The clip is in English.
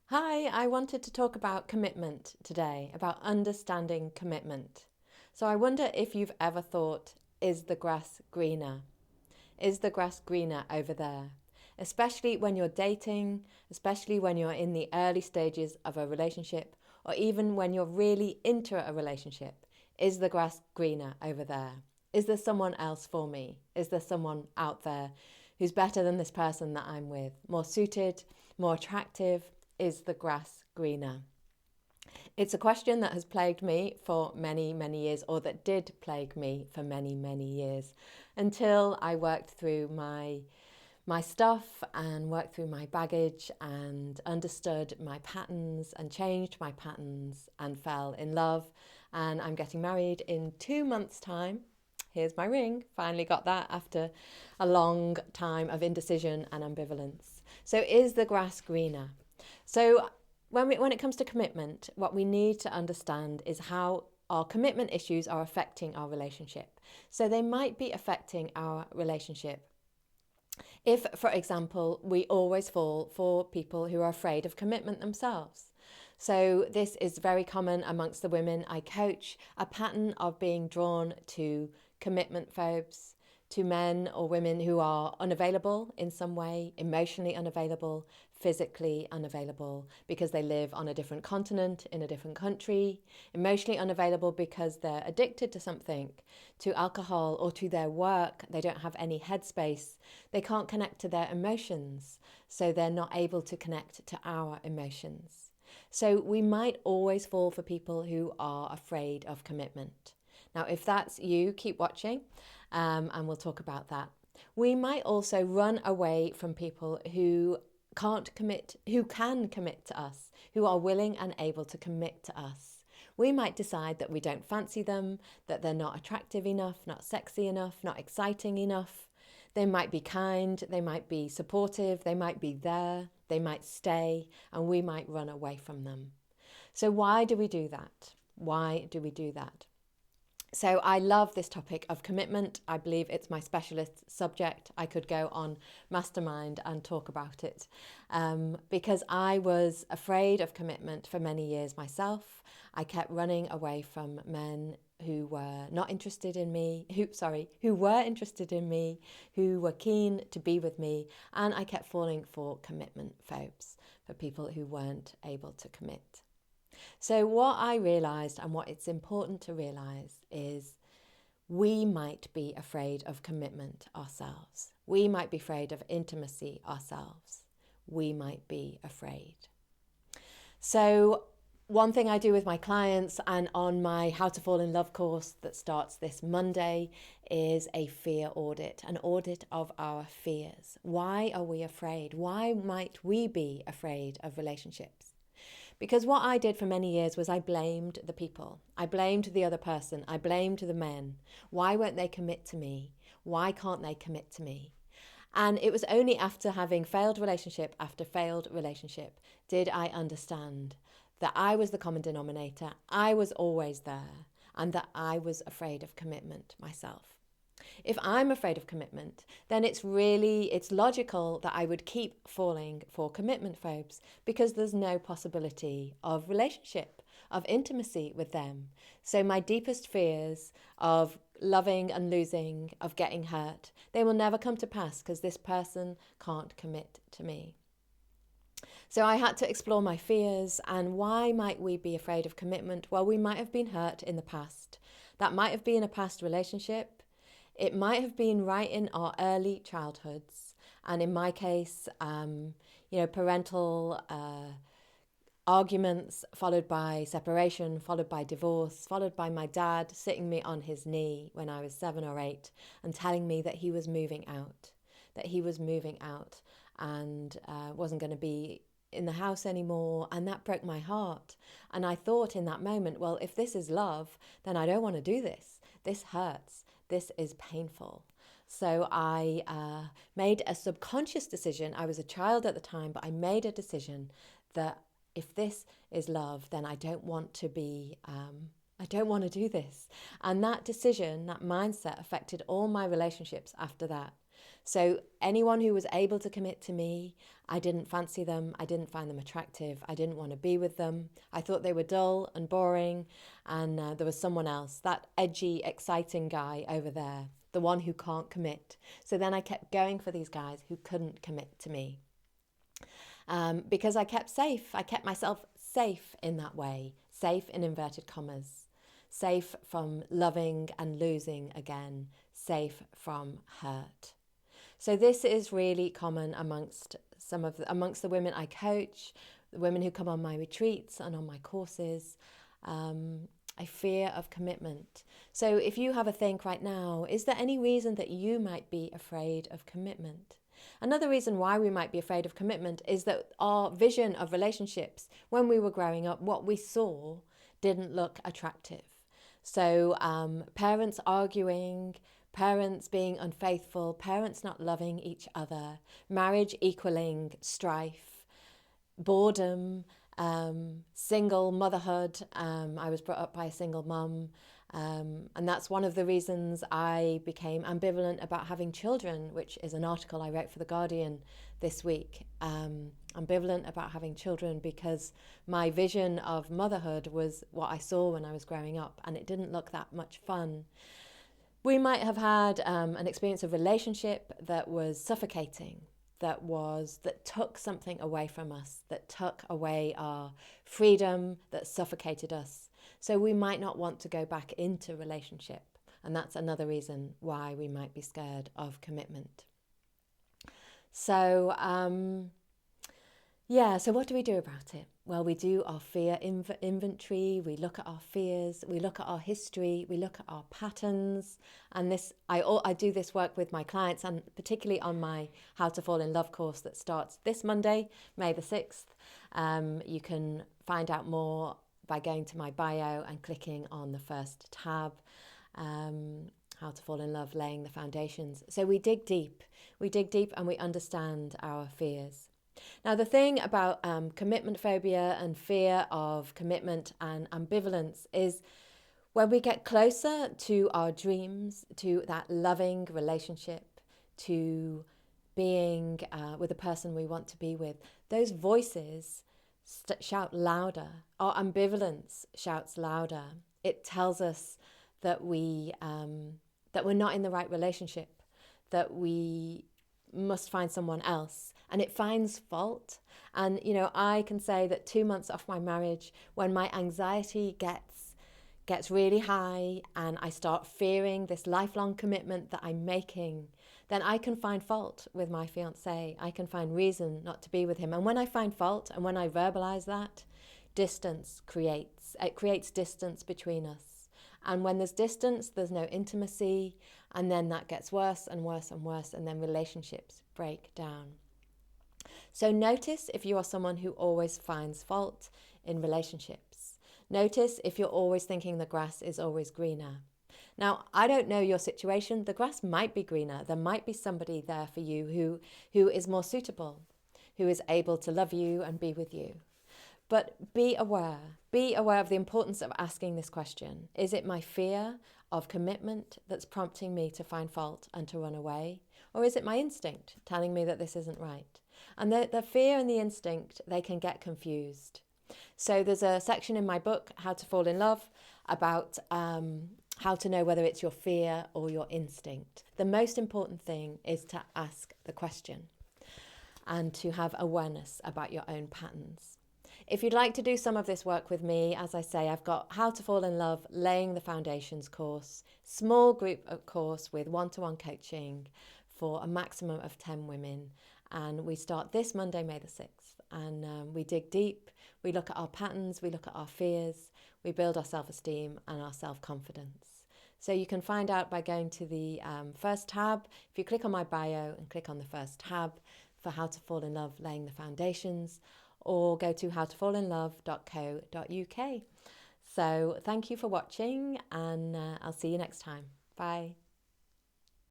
Hi, I wanted to talk about commitment today, about understanding commitment. So I wonder if you've ever thought, is the grass greener? Is the grass greener over there? Especially when you're dating, especially when you're in the early stages of a relationship, or even when you're really into a relationship. Is the grass greener over there? Is there someone else for me? Is there someone out there who's better than this person that I'm with? More suited, more attractive? Is the grass greener? It's a question that has plagued me for many, many years, or that did plague me for many, many years, until I worked through my stuff and worked through my baggage and understood my patterns and changed my patterns and fell in love. And I'm getting married in 2 months' time. Here's my ring. Finally got that after a long time of indecision and ambivalence. So, is the grass greener? So, when it comes to commitment, what we need to understand is how our commitment issues are affecting our relationship. So, they might be affecting our relationship if, for example, we always fall for people who are afraid of commitment themselves. So, this is very common amongst the women I coach, a pattern of being drawn to commitment phobes, to men or women who are unavailable in some way, emotionally unavailable, physically unavailable because they live on a different continent, in a different country, emotionally unavailable because they're addicted to something, to alcohol or to their work. They don't have any headspace. They can't connect to their emotions, so they're not able to connect to our emotions. So we might always fall for people who are afraid of commitment. Now, if that's you, keep watching and we'll talk about that. We might also run away from people who can't commit, who can commit to us, who are willing and able to commit to us. We might decide that we don't fancy them, that they're not attractive enough, not sexy enough, not exciting enough. They might be kind, they might be supportive, they might be there, they might stay, and we might run away from them. So, why do we do that? Why do we do that? So I love this topic of commitment. I believe it's my specialist subject. I could go on Mastermind and talk about it because I was afraid of commitment for many years myself. I kept running away from men who were not interested in me, who were interested in me, who were keen to be with me, and I kept falling for commitment phobes, for people who weren't able to commit. So, what I realised and what it's important to realise is we might be afraid of commitment ourselves. We might be afraid of intimacy ourselves. We might be afraid. So, one thing I do with my clients and on my How to Fall in Love course that starts this Monday is a fear audit, an audit of our fears. Why are we afraid? Why might we be afraid of relationships? Because what I did for many years was I blamed the people. I blamed the other person. I blamed the men. Why won't they commit to me? Why can't they commit to me? And it was only after having failed relationship after failed relationship did I understand that I was the common denominator. I was always there, and that I was afraid of commitment myself. If I'm afraid of commitment, then it's logical that I would keep falling for commitment phobes because there's no possibility of relationship, of intimacy with them. So my deepest fears of loving and losing, of getting hurt, they will never come to pass because this person can't commit to me. So I had to explore my fears and why might we be afraid of commitment? Well, we might have been hurt in the past. That might have been a past relationship. It might have been right in our early childhoods. And in my case, parental arguments followed by separation, followed by divorce, followed by my dad sitting me on his knee when I was 7 or 8 and telling me that he was moving out, and wasn't going to be in the house anymore, and that broke my heart. And I thought in that moment, well, if this is love, then I don't want to do this. This hurts. This is painful. So I made a subconscious decision. I was a child at the time, but I made a decision that if this is love, then I don't want to do this. And that decision, that mindset affected all my relationships after that. So anyone who was able to commit to me, I didn't fancy them. I didn't find them attractive. I didn't want to be with them. I thought they were dull and boring. And there was someone else, that edgy, exciting guy over there, the one who can't commit. So then I kept going for these guys who couldn't commit to me. Because I kept safe. I kept myself safe in that way, safe in inverted commas, safe from loving and losing again, safe from hurt. So this is really common amongst the women I coach, the women who come on my retreats and on my courses. A fear of commitment. So if you have a think right now, is there any reason that you might be afraid of commitment? Another reason why we might be afraid of commitment is that our vision of relationships when we were growing up, what we saw didn't look attractive. So parents arguing, parents being unfaithful, parents not loving each other, marriage equaling strife, boredom, single motherhood. I was brought up by a single mum. And that's one of the reasons I became ambivalent about having children, which is an article I wrote for The Guardian this week. Ambivalent about having children because my vision of motherhood was what I saw when I was growing up, and it didn't look that much fun. We might have had an experience of relationship that was suffocating, that took something away from us, that took away our freedom, that suffocated us. So we might not want to go back into relationship. And that's another reason why we might be scared of commitment. So, so what do we do about it? Well, we do our fear inventory. We look at our fears. We look at our history. We look at our patterns. And I do this work with my clients, and particularly on my How to Fall in Love course that starts this Monday, May the 6th. You can find out more by going to my bio and clicking on the first tab, How to Fall in Love, Laying the Foundations. So we dig deep and we understand our fears. Now, the thing about commitment phobia and fear of commitment and ambivalence is when we get closer to our dreams, to that loving relationship, to being with the person we want to be with, those voices shout louder. Our ambivalence shouts louder. It tells us that we're not in the right relationship, that we must find someone else, and it finds fault. And I can say that 2 months off my marriage, when my anxiety gets really high and I start fearing this lifelong commitment that I'm making, then I can find fault with my fiancé. I can find reason not to be with him. And when I find fault and when I verbalize that, distance creates distance between us. And when there's distance, there's no intimacy, and then that gets worse and worse and worse, and then relationships break down. So notice if you are someone who always finds fault in relationships. Notice if you're always thinking the grass is always greener. Now, I don't know your situation. The grass might be greener. There might be somebody there for you who is more suitable, who is able to love you and be with you. But be aware of the importance of asking this question. Is it my fear of commitment that's prompting me to find fault and to run away? Or is it my instinct telling me that this isn't right? And the fear and the instinct, they can get confused. So there's a section in my book, How to Fall in Love, about how to know whether it's your fear or your instinct. The most important thing is to ask the question and to have awareness about your own patterns. If you'd like to do some of this work with me, as I say, I've got How to Fall in Love, Laying the Foundations course, small group course with one-to-one coaching for a maximum of 10 women. And we start this Monday, May the 6th. And we dig deep, we look at our patterns, we look at our fears, we build our self-esteem and our self-confidence. So you can find out by going to the first tab. If you click on my bio and click on the first tab for How to Fall in Love, Laying the Foundations, or go to howtofallinlove.co.uk. So thank you for watching, and I'll see you next time. Bye.